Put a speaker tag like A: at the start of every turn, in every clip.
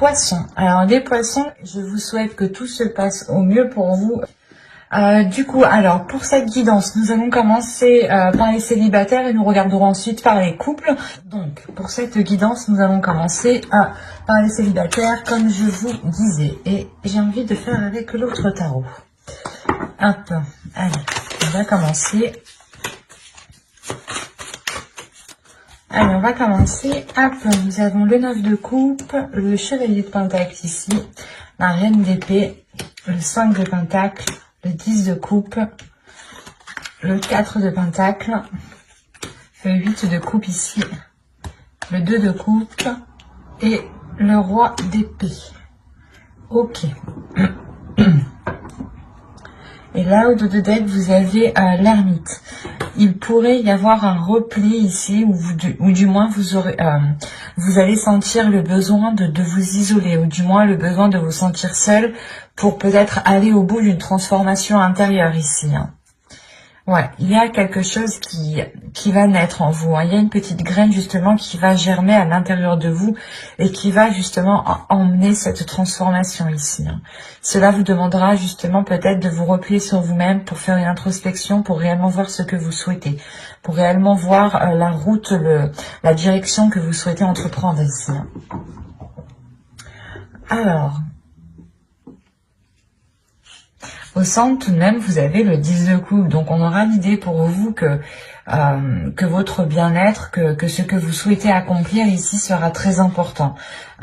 A: poissons. Alors les poissons, je vous souhaite que tout se passe au mieux pour vous. Du coup, alors pour cette guidance, nous allons commencer par les célibataires et nous regarderons ensuite par les couples. Donc pour cette guidance, nous allons commencer par les célibataires comme je vous disais. Et j'ai envie de faire avec l'autre tarot. Hop, allez, on va commencer. Alors, on va commencer. Hop, nous avons le 9 de coupe, le chevalier de pentacle ici, la reine d'épée, le 5 de pentacle, le 10 de coupe, le 4 de pentacle, le 8 de coupe ici, le 2 de coupe et le roi d'épée. Ok. Et là, au dos de deck, vous avez l'ermite. Il pourrait y avoir un repli ici, ou du moins vous allez sentir le besoin de vous isoler, ou du moins le besoin de vous sentir seul pour peut-être aller au bout d'une transformation intérieure ici. Hein. Ouais, il y a quelque chose qui va naître en vous. Hein. Il y a une petite graine justement qui va germer à l'intérieur de vous et qui va justement emmener cette transformation ici. Hein. Cela vous demandera justement peut-être de vous replier sur vous-même pour faire une introspection, pour réellement voir ce que vous souhaitez, pour réellement voir la route, la direction que vous souhaitez entreprendre ici. Hein. Alors, au centre, tout de même, vous avez le 10 de coupe. Donc, on aura l'idée pour vous que votre bien-être, que ce que vous souhaitez accomplir ici sera très important.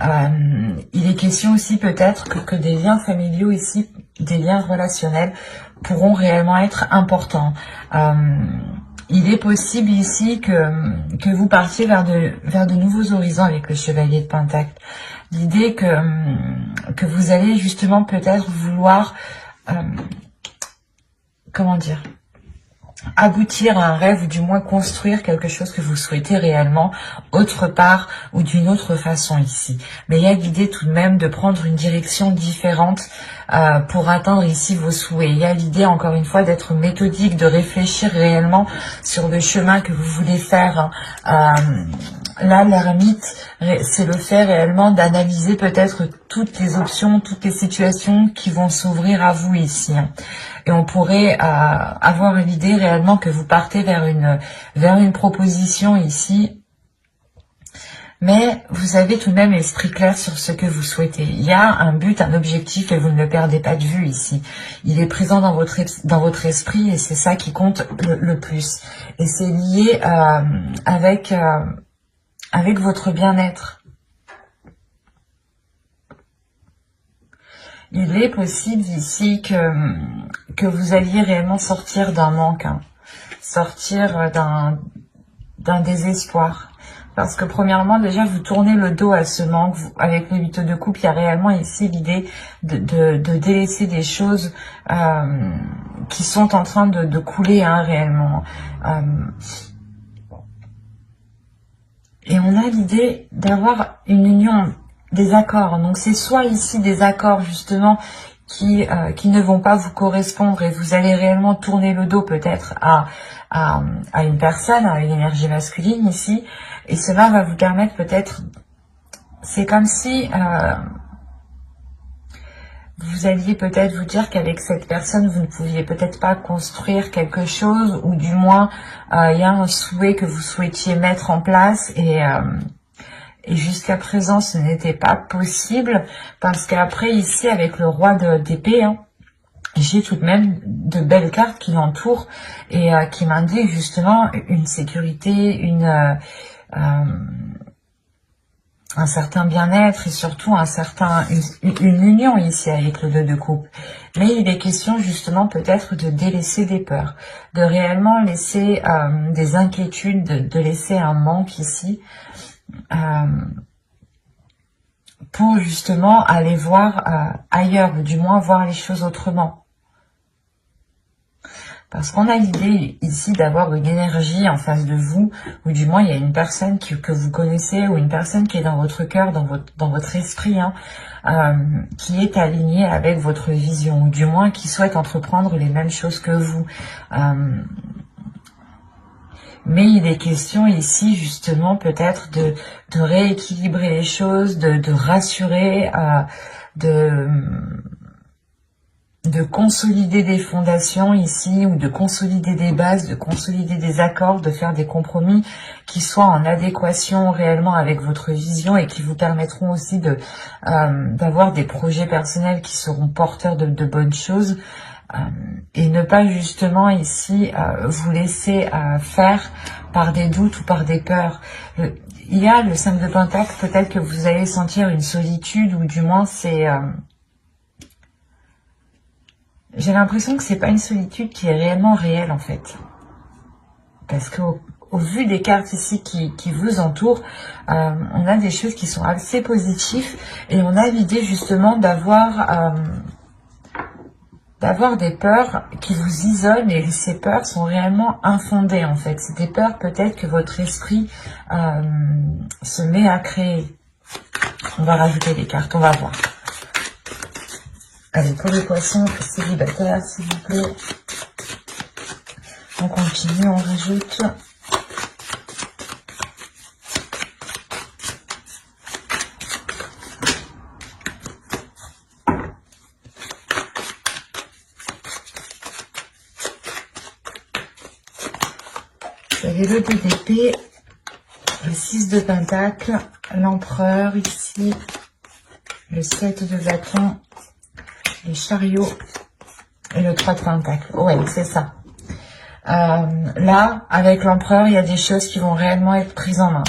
A: Il est question aussi peut-être que des liens familiaux ici, des liens relationnels, pourront réellement être importants. Il est possible ici que vous partiez vers de nouveaux horizons avec le chevalier de pentacle. L'idée que vous allez justement peut-être vouloir... comment dire, aboutir à un rêve ou du moins construire quelque chose que vous souhaitez réellement autre part ou d'une autre façon ici. Mais il y a l'idée tout de même de prendre une direction différente pour atteindre ici vos souhaits. Il y a l'idée encore une fois d'être méthodique, de réfléchir réellement sur le chemin que vous voulez faire. Là, l'ermite, c'est le fait réellement d'analyser peut-être toutes les options, toutes les situations qui vont s'ouvrir à vous ici. Et on pourrait avoir une idée réellement que vous partez vers une proposition ici. Mais vous avez tout de même l'esprit clair sur ce que vous souhaitez. Il y a un but, un objectif et vous ne le perdez pas de vue ici. Il est présent dans votre esprit et c'est ça qui compte le plus. Et c'est lié avec votre bien-être. Il est possible ici que vous alliez réellement sortir d'un manque, hein, sortir d'un désespoir. Parce que premièrement, déjà, vous tournez le dos à ce manque. Avec le 8 de coupe, il y a réellement ici l'idée de délaisser des choses qui sont en train de couler hein, réellement. Et on a l'idée d'avoir une union, des accords. Donc c'est soit ici des accords justement qui ne vont pas vous correspondre et vous allez réellement tourner le dos peut-être à une personne, à une énergie masculine ici. Et cela va vous permettre peut-être, c'est comme si vous alliez peut-être vous dire qu'avec cette personne, vous ne pouviez peut-être pas construire quelque chose, ou du moins, il y a un souhait que vous souhaitiez mettre en place, et jusqu'à présent, ce n'était pas possible, parce qu'après, ici, avec le roi d'épée, hein, j'ai tout de même de belles cartes qui l'entourent, et qui m'indiquent justement une sécurité, un certain bien-être et surtout une union ici avec le 2 de coupe. Mais il est question justement peut-être de délaisser des peurs, de réellement laisser des inquiétudes, de laisser un manque ici pour justement aller voir ailleurs, ou du moins voir les choses autrement. Parce qu'on a l'idée ici d'avoir une énergie en face de vous, ou du moins il y a une personne que vous connaissez, ou une personne qui est dans votre cœur, dans votre esprit, hein, qui est alignée avec votre vision, ou du moins qui souhaite entreprendre les mêmes choses que vous. Mais il est question ici justement peut-être de rééquilibrer les choses, de rassurer, de consolider des fondations ici, ou de consolider des bases, de consolider des accords, de faire des compromis qui soient en adéquation réellement avec votre vision et qui vous permettront aussi d'avoir des projets personnels qui seront porteurs de bonnes choses. Et ne pas justement ici vous laisser faire par des doutes ou par des peurs. Il y a le 5 de Pentacle, peut-être que vous allez sentir une solitude, ou du moins c'est... j'ai l'impression que c'est pas une solitude qui est réellement réelle en fait. Parce qu'au vu des cartes ici qui vous entourent, on a des choses qui sont assez positives, et on a l'idée justement d'avoir des peurs qui vous isolent, et ces peurs sont réellement infondées en fait. C'est des peurs peut-être que votre esprit se met à créer. On va rajouter des cartes, on va voir. Allez, pour les poissons célibataires, s'il vous plaît. On continue, on rajoute. Vous avez le 2 d'épée, le 6 de pentacle, l'empereur ici, le 7 de bâton, les chariots et le 3 de pentacle. Ouais, c'est ça. Là, avec l'empereur, il y a des choses qui vont réellement être prises en main.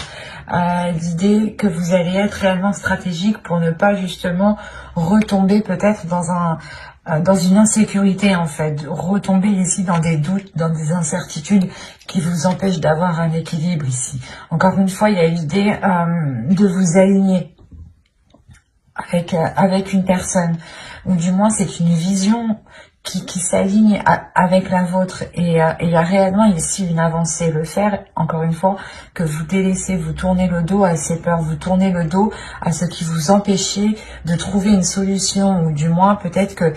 A: L'idée que vous allez être réellement stratégique pour ne pas justement retomber peut-être dans une insécurité en fait, retomber ici dans des doutes, dans des incertitudes qui vous empêchent d'avoir un équilibre ici. Encore une fois, il y a l'idée de vous aligner avec une personne, ou du moins c'est une vision qui s'aligne avec la vôtre, et il y a réellement ici une avancée. Le faire, encore une fois, que vous délaissez, vous tournez le dos à ces peurs, vous tournez le dos à ce qui vous empêchait de trouver une solution, ou du moins peut-être que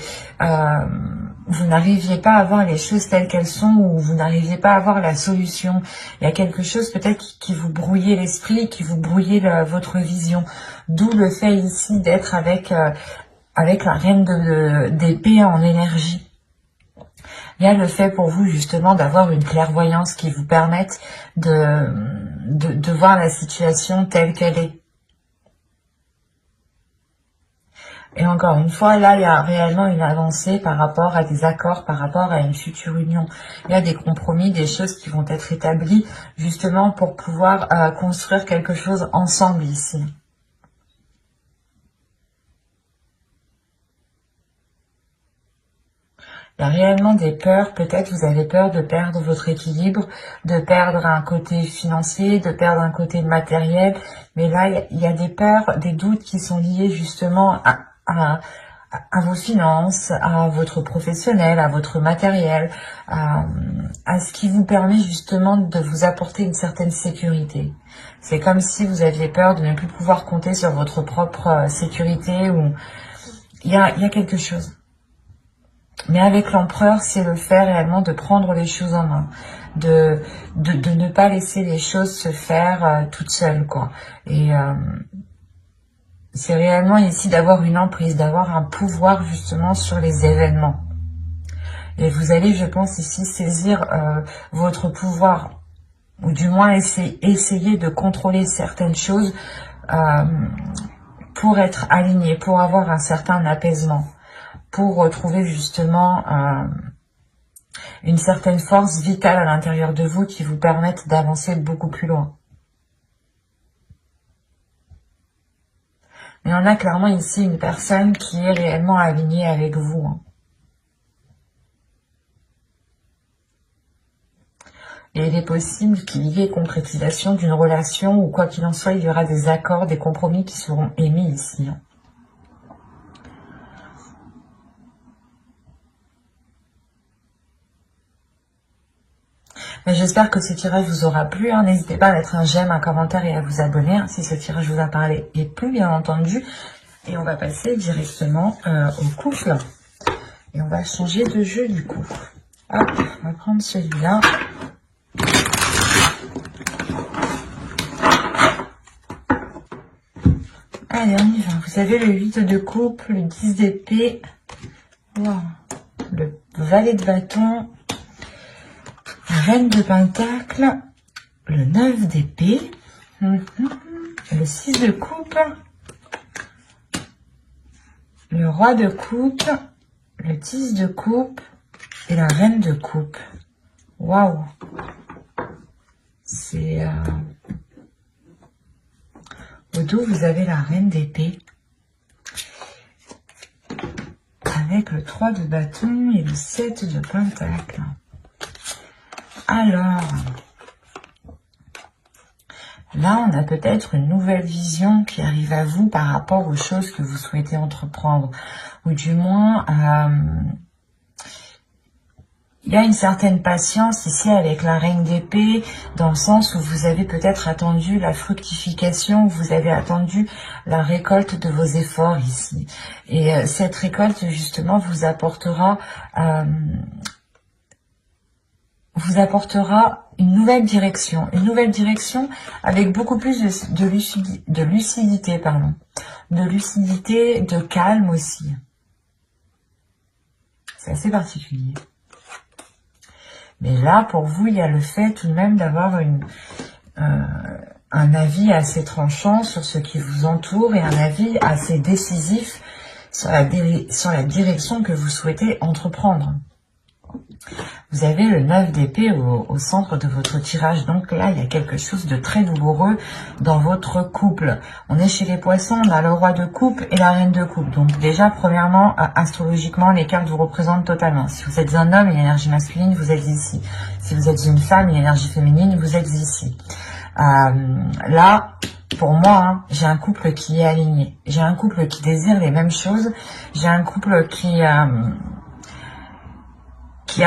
A: vous n'arriviez pas à voir les choses telles qu'elles sont, ou vous n'arriviez pas à voir la solution. Il y a quelque chose peut-être qui vous brouillait l'esprit, qui vous brouillait votre vision. D'où le fait ici d'être avec la reine d'épée en énergie. Il y a le fait pour vous justement d'avoir une clairvoyance qui vous permette de voir la situation telle qu'elle est. Et encore une fois, là, il y a réellement une avancée par rapport à des accords, par rapport à une future union. Il y a des compromis, des choses qui vont être établies justement pour pouvoir construire quelque chose ensemble ici. Il y a réellement des peurs, peut-être vous avez peur de perdre votre équilibre, de perdre un côté financier, de perdre un côté matériel, mais là il y a des peurs, des doutes qui sont liés justement à vos finances, à votre professionnel, à votre matériel, à ce qui vous permet justement de vous apporter une certaine sécurité. C'est comme si vous aviez peur de ne plus pouvoir compter sur votre propre sécurité, ou il y a quelque chose. Mais avec l'empereur, c'est le fait réellement de prendre les choses en main, de ne pas laisser les choses se faire toutes seules, quoi. Et c'est réellement ici d'avoir une emprise, d'avoir un pouvoir justement sur les événements. Et vous allez, je pense, ici saisir votre pouvoir, ou du moins essayer de contrôler certaines choses pour être aligné, pour avoir un certain apaisement, pour retrouver justement une certaine force vitale à l'intérieur de vous qui vous permette d'avancer beaucoup plus loin. Mais on a clairement ici une personne qui est réellement alignée avec vous. Et il est possible qu'il y ait concrétisation d'une relation, ou quoi qu'il en soit, il y aura des accords, des compromis qui seront émis ici. J'espère que ce tirage vous aura plu. N'hésitez pas à mettre un j'aime, un commentaire et à vous abonner si ce tirage vous a parlé et plu, bien entendu. Et on va passer directement au couple. Et on va changer de jeu du coup. Hop, on va prendre celui-là. Allez, on y va. Vous avez le 8 de coupe, le 10 d'épée, wow. Le valet de bâton, la reine de pentacle, le 9 d'épée, le 6 de coupe, le roi de coupe, le 10 de coupe et la reine de coupe. Waouh! C'est... Au dos, vous avez la reine d'épée. Avec le 3 de bâton et le 7 de pentacle. Alors, là, on a peut-être une nouvelle vision qui arrive à vous par rapport aux choses que vous souhaitez entreprendre. Ou du moins, il y a une certaine patience ici avec la reine d'épée, dans le sens où vous avez peut-être attendu la fructification, vous avez attendu la récolte de vos efforts ici. Et cette récolte, justement, vous apportera une nouvelle direction avec beaucoup plus de lucidité, de calme aussi. C'est assez particulier. Mais là, pour vous, il y a le fait tout de même d'avoir un avis assez tranchant sur ce qui vous entoure et un avis assez décisif sur la direction que vous souhaitez entreprendre. Vous avez le 9 d'épée au centre de votre tirage. Donc là, il y a quelque chose de très douloureux dans votre couple. On est chez les poissons, on a le roi de coupe et la reine de coupe. Donc déjà, premièrement, astrologiquement, les cartes vous représentent totalement. Si vous êtes un homme, une énergie masculine, vous êtes ici. Si vous êtes une femme, une énergie féminine, vous êtes ici. Là, pour moi, j'ai un couple qui est aligné. J'ai un couple qui désire les mêmes choses. J'ai un couple qui a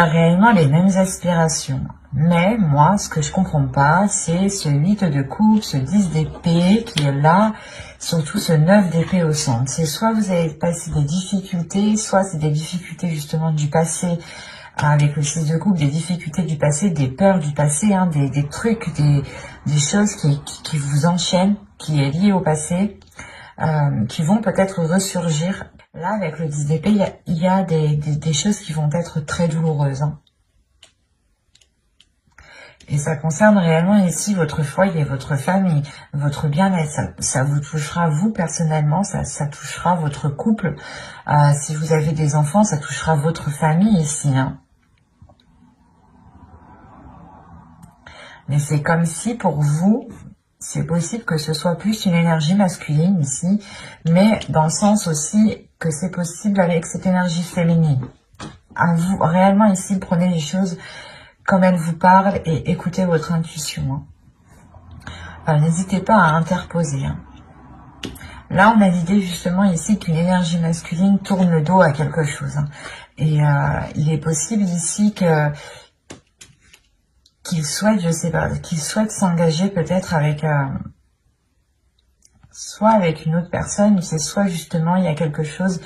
A: réellement les mêmes aspirations. Mais moi, ce que je comprends pas, c'est ce 8 de coupe, ce 10 d'épée qui est là, surtout ce 9 d'épée au centre. C'est soit vous avez passé des difficultés, soit c'est des difficultés justement du passé, avec le 6 de coupe, des difficultés du passé, des peurs du passé, des trucs, des choses qui vous enchaînent, qui est lié au passé, qui vont peut-être ressurgir. Là, avec le 10 d'épée, il y a des choses qui vont être très douloureuses. Et ça concerne réellement ici votre foyer, votre famille, votre bien-être. Ça vous touchera vous personnellement, ça touchera votre couple. Si vous avez des enfants, ça touchera votre famille ici. Mais c'est comme si pour vous, c'est possible que ce soit plus une énergie masculine ici, mais dans le sens aussi que c'est possible avec cette énergie féminine. À vous, réellement ici, prenez les choses comme elles vous parlent et écoutez votre intuition. N'hésitez pas à interposer. Là, on a l'idée justement ici qu'une énergie masculine tourne le dos à quelque chose. Et il est possible ici qu'il souhaite, je sais pas, qu'il souhaite s'engager peut-être avec soit avec une autre personne, c'est soit justement il y a quelque chose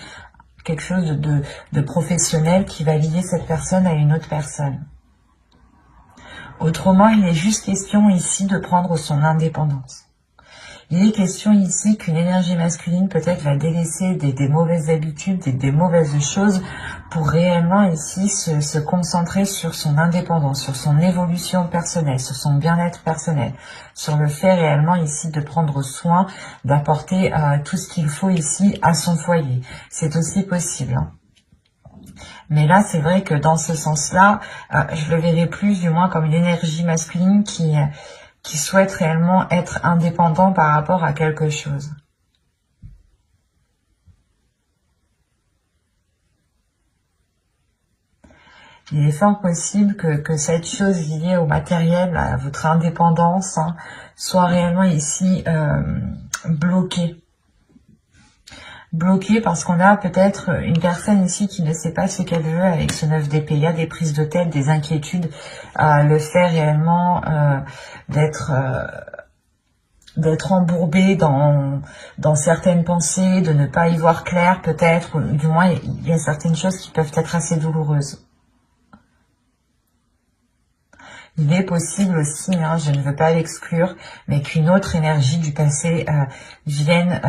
A: de professionnel qui va lier cette personne à une autre personne. Autrement, il est juste question ici de prendre son indépendance. Il est question ici qu'une énergie masculine peut-être va délaisser des mauvaises habitudes, des mauvaises choses pour réellement ici se concentrer sur son indépendance, sur son évolution personnelle, sur son bien-être personnel, sur le fait réellement ici de prendre soin, d'apporter tout ce qu'il faut ici à son foyer. C'est aussi possible. Mais là, c'est vrai que dans ce sens-là, je le verrai plus du moins comme une énergie masculine qui souhaite réellement être indépendant par rapport à quelque chose. Il est fort possible que cette chose liée au matériel, à votre indépendance, soit réellement ici bloquée. Bloquée parce qu'on a peut-être une personne ici qui ne sait pas ce qu'elle veut avec ce 9 d'épée. Il y a des prises de tête, des inquiétudes, le fait réellement d'être embourbé dans certaines pensées, de ne pas y voir clair peut-être, ou du moins il y a certaines choses qui peuvent être assez douloureuses. Il est possible aussi, hein, je ne veux pas l'exclure, mais qu'une autre énergie du passé vienne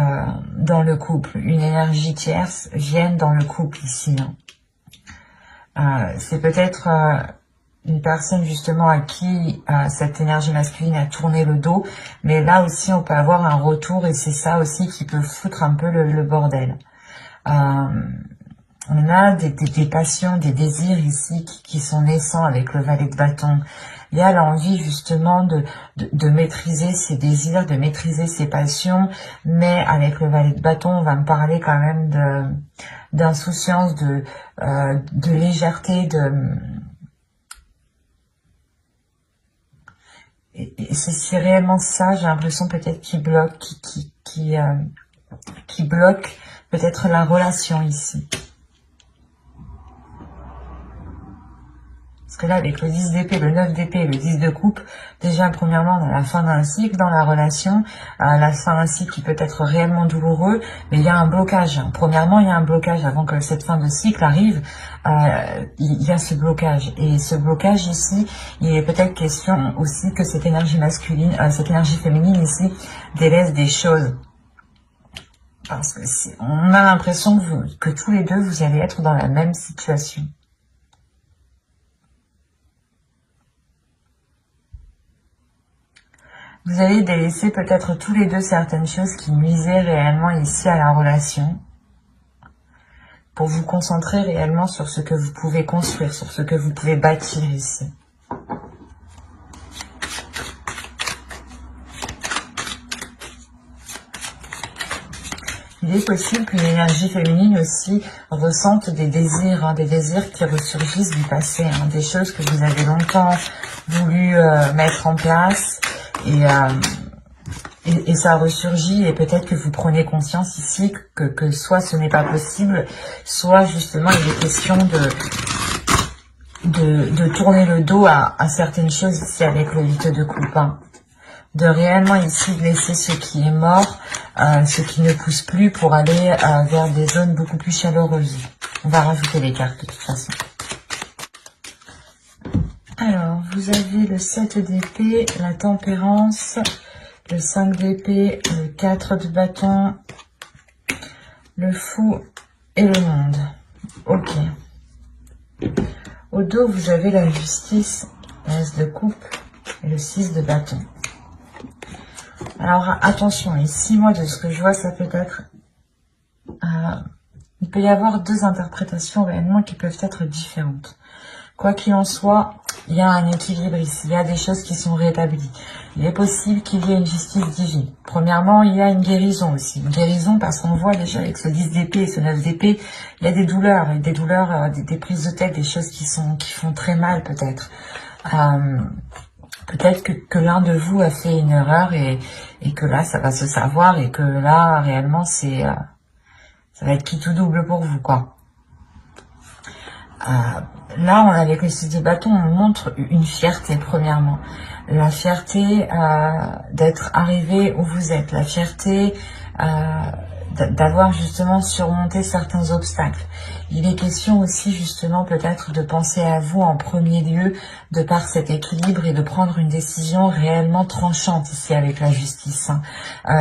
A: dans le couple. Une énergie tierce vienne dans le couple ici. Hein. C'est peut-être une personne justement à qui cette énergie masculine a tourné le dos, mais là aussi on peut avoir un retour et c'est ça aussi qui peut foutre un peu le bordel. On a des passions, des désirs ici qui sont naissants avec le valet de bâton. Il y a l'envie justement de maîtriser ses désirs, de maîtriser ses passions, mais avec le valet de bâton, on va me parler quand même d'insouciance, de légèreté, et c'est réellement ça, j'ai l'impression peut-être qui bloque, qui bloque peut-être la relation ici. Parce que là, avec le 10 d'épée, le 9 d'épée et le 10 de coupe, déjà, premièrement, on a la fin d'un cycle dans la relation, la fin d'un cycle qui peut être réellement douloureux, mais il y a un blocage. Premièrement, il y a un blocage avant que cette fin de cycle arrive, il y a ce blocage. Et ce blocage ici, il est peut-être question aussi que cette énergie masculine, cette énergie féminine ici, délaisse des choses. Parce que on a l'impression que tous les deux, vous allez être dans la même situation. Vous allez délaisser peut-être tous les deux certaines choses qui nuisaient réellement ici à la relation pour vous concentrer réellement sur ce que vous pouvez construire, sur ce que vous pouvez bâtir ici. Il est possible qu'une énergie féminine aussi ressente des désirs, hein, des désirs qui ressurgissent du passé, hein, des choses que vous avez longtemps voulu mettre en place. Et ça ressurgit et peut-être que vous prenez conscience ici que soit ce n'est pas possible, soit justement il est question de tourner le dos à certaines choses ici avec le 8 de coupe. Hein. De réellement ici laisser ce qui est mort, ce qui ne pousse plus pour aller vers des zones beaucoup plus chaleureuses. On va rajouter les cartes de toute façon. Alors, vous avez le 7 d'épée, la tempérance, le 5 d'épée, le 4 de bâton, le fou et le monde. Ok. Au dos, vous avez la justice, l'as de coupe et le 6 de bâton. Alors, attention, ici, moi, de ce que je vois, ça peut être... il peut y avoir deux interprétations réellement qui peuvent être différentes. Quoi qu'il en soit, il y a un équilibre ici, il y a des choses qui sont rétablies. Il est possible qu'il y ait une justice divine. Premièrement, il y a une guérison aussi. Une guérison parce qu'on voit déjà avec ce 10 d'épée et ce 9 d'épée, il y a des douleurs, des prises de tête, des choses qui font très mal peut-être. Peut-être que l'un de vous a fait une erreur et que là, ça va se savoir et que là, réellement, ça va être qui tout double pour vous, quoi. Là, avec le 6 de bâton, on montre une fierté, premièrement. La fierté d'être arrivé où vous êtes. La fierté d'avoir justement surmonté certains obstacles. Il est question aussi justement peut-être de penser à vous en premier lieu de par cet équilibre et de prendre une décision réellement tranchante ici avec la justice. Hein.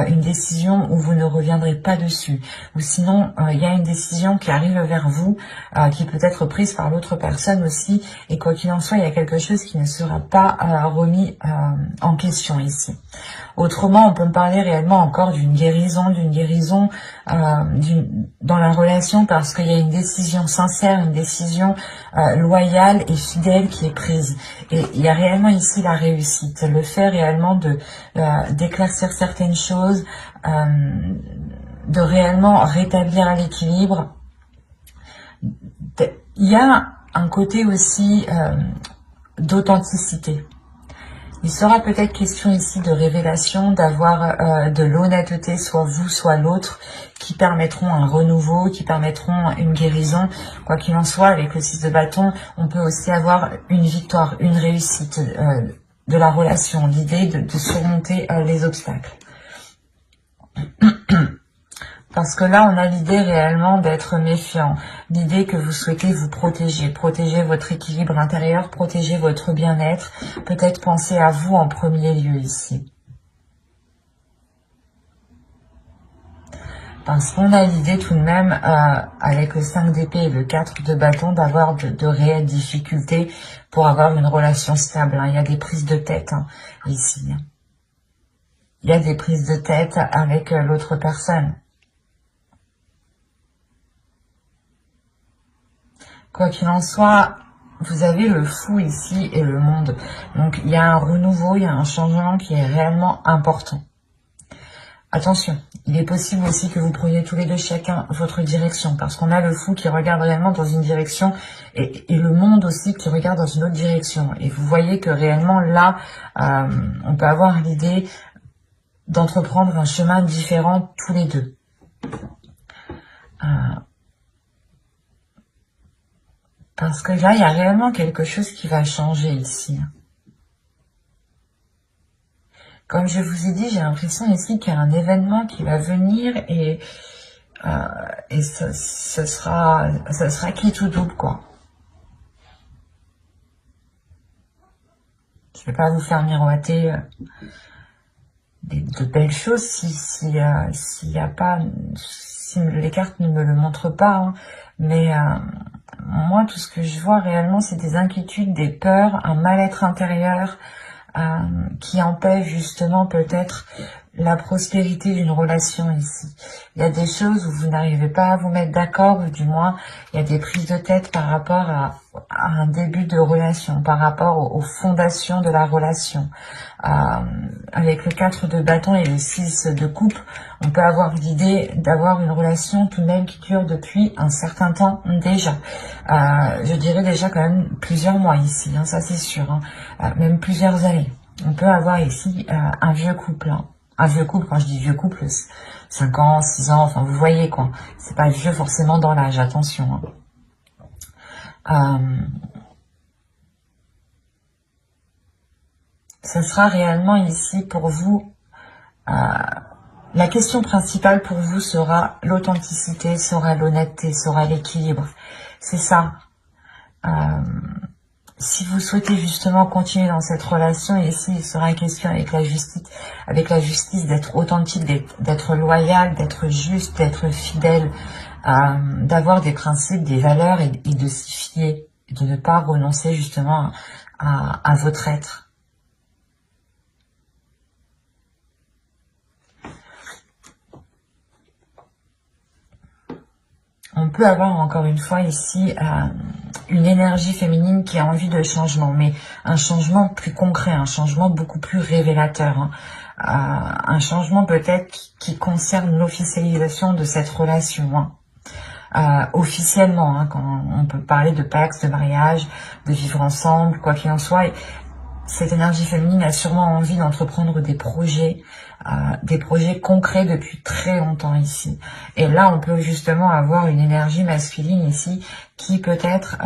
A: Une décision où vous ne reviendrez pas dessus. Ou sinon, il y a une décision qui arrive vers vous, qui peut être prise par l'autre personne aussi. Et quoi qu'il en soit, il y a quelque chose qui ne sera pas remis en question ici. Autrement, on peut me parler réellement encore d'une guérison dans la relation parce qu'il y a une décision sincère, une décision loyale et fidèle qui est prise. Et il y a réellement ici la réussite, le fait réellement d'éclaircir certaines choses, de réellement rétablir l'équilibre. Il y a un côté aussi d'authenticité. Il sera peut-être question ici de révélation, d'avoir de l'honnêteté, soit vous, soit l'autre, qui permettront un renouveau, qui permettront une guérison. Quoi qu'il en soit, avec le 6 de bâton, on peut aussi avoir une victoire, une réussite de la relation, l'idée de surmonter les obstacles. Parce que là, on a l'idée réellement d'être méfiant. L'idée que vous souhaitez vous protéger. Protéger votre équilibre intérieur, protéger votre bien-être. Peut-être penser à vous en premier lieu ici. Parce qu'on a l'idée tout de même, avec le 5 d'épée et le 4 de bâton, d'avoir de réelles difficultés pour avoir une relation stable. Hein. Il y a des prises de tête ici. Il y a des prises de tête avec l'autre personne. Quoi qu'il en soit, vous avez le fou ici et le monde. Donc il y a un renouveau, il y a un changement qui est réellement important. Attention, il est possible aussi que vous preniez tous les deux chacun votre direction, parce qu'on a le fou qui regarde réellement dans une direction et le monde aussi qui regarde dans une autre direction. Et vous voyez que réellement là, on peut avoir l'idée d'entreprendre un chemin différent tous les deux. Parce que là, il y a réellement quelque chose qui va changer ici. Comme je vous ai dit, j'ai l'impression ici qu'il y a un événement qui va venir et ce sera quitte ou double, quoi. Je vais pas vous faire miroiter de belles choses s'il y a pas, si les cartes ne me le montrent pas, hein. Mais moi, tout ce que je vois réellement, c'est des inquiétudes, des peurs, un mal-être intérieur, qui empêche justement peut-être la prospérité d'une relation ici. Il y a des choses où vous n'arrivez pas à vous mettre d'accord, ou du moins il y a des prises de tête par rapport à un début de relation, par rapport aux fondations de la relation. Avec le 4 de bâton et le 6 de coupe, on peut avoir l'idée d'avoir une relation tout de même qui dure depuis un certain temps déjà. Je dirais déjà quand même plusieurs mois ici, hein, ça c'est sûr, hein, même plusieurs années. On peut avoir ici un vieux couple, hein. Un vieux couple, quand je dis vieux couple, 5 ans, 6 ans, enfin vous voyez quoi. C'est pas vieux forcément dans l'âge, attention, hein. Ce sera réellement ici pour vous, la question principale pour vous sera l'authenticité, sera l'honnêteté, sera l'équilibre. C'est ça. Si vous souhaitez justement continuer dans cette relation, et ici il sera question avec la justice d'être authentique, d'être loyal, d'être juste, d'être fidèle, d'avoir des principes, des valeurs et de s'y fier, et de ne pas renoncer justement à votre être. On peut avoir encore une fois ici une énergie féminine qui a envie de changement, mais un changement plus concret, un changement beaucoup plus révélateur, hein. Un changement peut-être qui concerne l'officialisation de cette relation, hein. Officiellement, hein, quand on peut parler de pacte, de mariage, de vivre ensemble, quoi qu'il en soit. Cette énergie féminine a sûrement envie d'entreprendre des projets concrets depuis très longtemps ici. Et là, on peut justement avoir une énergie masculine ici qui peut-être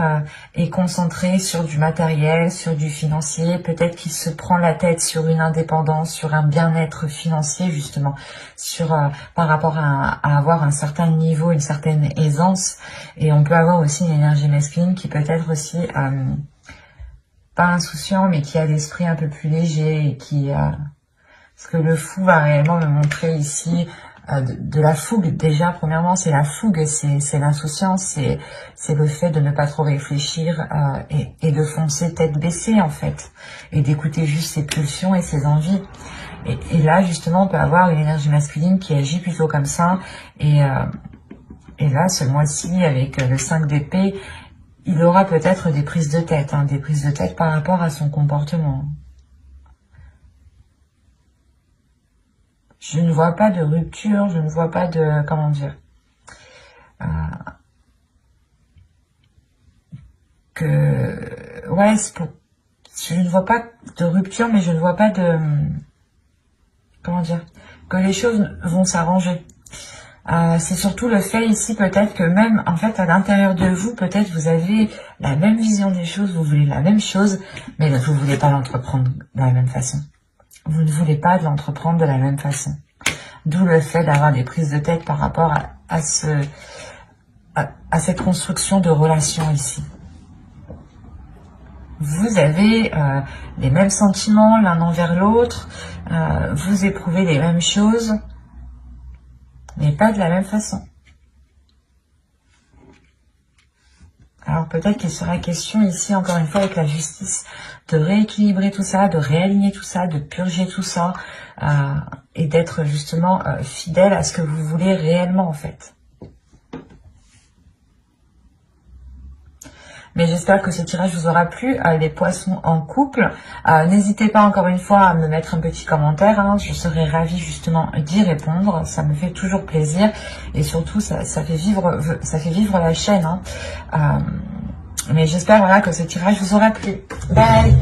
A: est concentrée sur du matériel, sur du financier, peut-être qu'il se prend la tête sur une indépendance, sur un bien-être financier justement, sur par rapport à avoir un certain niveau, une certaine aisance. Et on peut avoir aussi une énergie masculine qui peut être aussi pas insouciant, mais qui a l'esprit un peu plus léger et qui parce que le fou va réellement me montrer ici de la fougue. Déjà, premièrement, c'est la fougue, c'est l'insouciance, c'est le fait de ne pas trop réfléchir et de foncer tête baissée en fait, et d'écouter juste ses pulsions et ses envies. Et là, justement, on peut avoir une énergie masculine qui agit plutôt comme ça. Et là, ce mois-ci, avec le 5 d'épée, il aura peut-être des prises de tête, hein, des prises de tête par rapport à son comportement. Je ne vois pas de rupture, je ne vois pas de... comment dire ouais, je ne vois pas de rupture, mais je ne vois pas de... comment dire, que les choses vont s'arranger. C'est surtout le fait ici peut-être que même en fait à l'intérieur de vous, peut-être vous avez la même vision des choses, vous voulez la même chose, mais vous ne voulez pas l'entreprendre de la même façon. Vous ne voulez pas l'entreprendre de la même façon. D'où le fait d'avoir des prises de tête par rapport à cette construction de relation ici. Vous avez les mêmes sentiments l'un envers l'autre, vous éprouvez les mêmes choses, mais pas de la même façon. Alors peut-être qu'il sera question ici, encore une fois, avec la justice, de rééquilibrer tout ça, de réaligner tout ça, de purger tout ça, et d'être justement fidèle à ce que vous voulez réellement, en fait. Mais j'espère que ce tirage vous aura plu, les poissons en couple. N'hésitez pas encore une fois à me mettre un petit commentaire, hein, je serai ravie justement d'y répondre, ça me fait toujours plaisir. Et surtout, ça fait vivre la chaîne. Hein. Mais j'espère voilà, que ce tirage vous aura plu. Bye!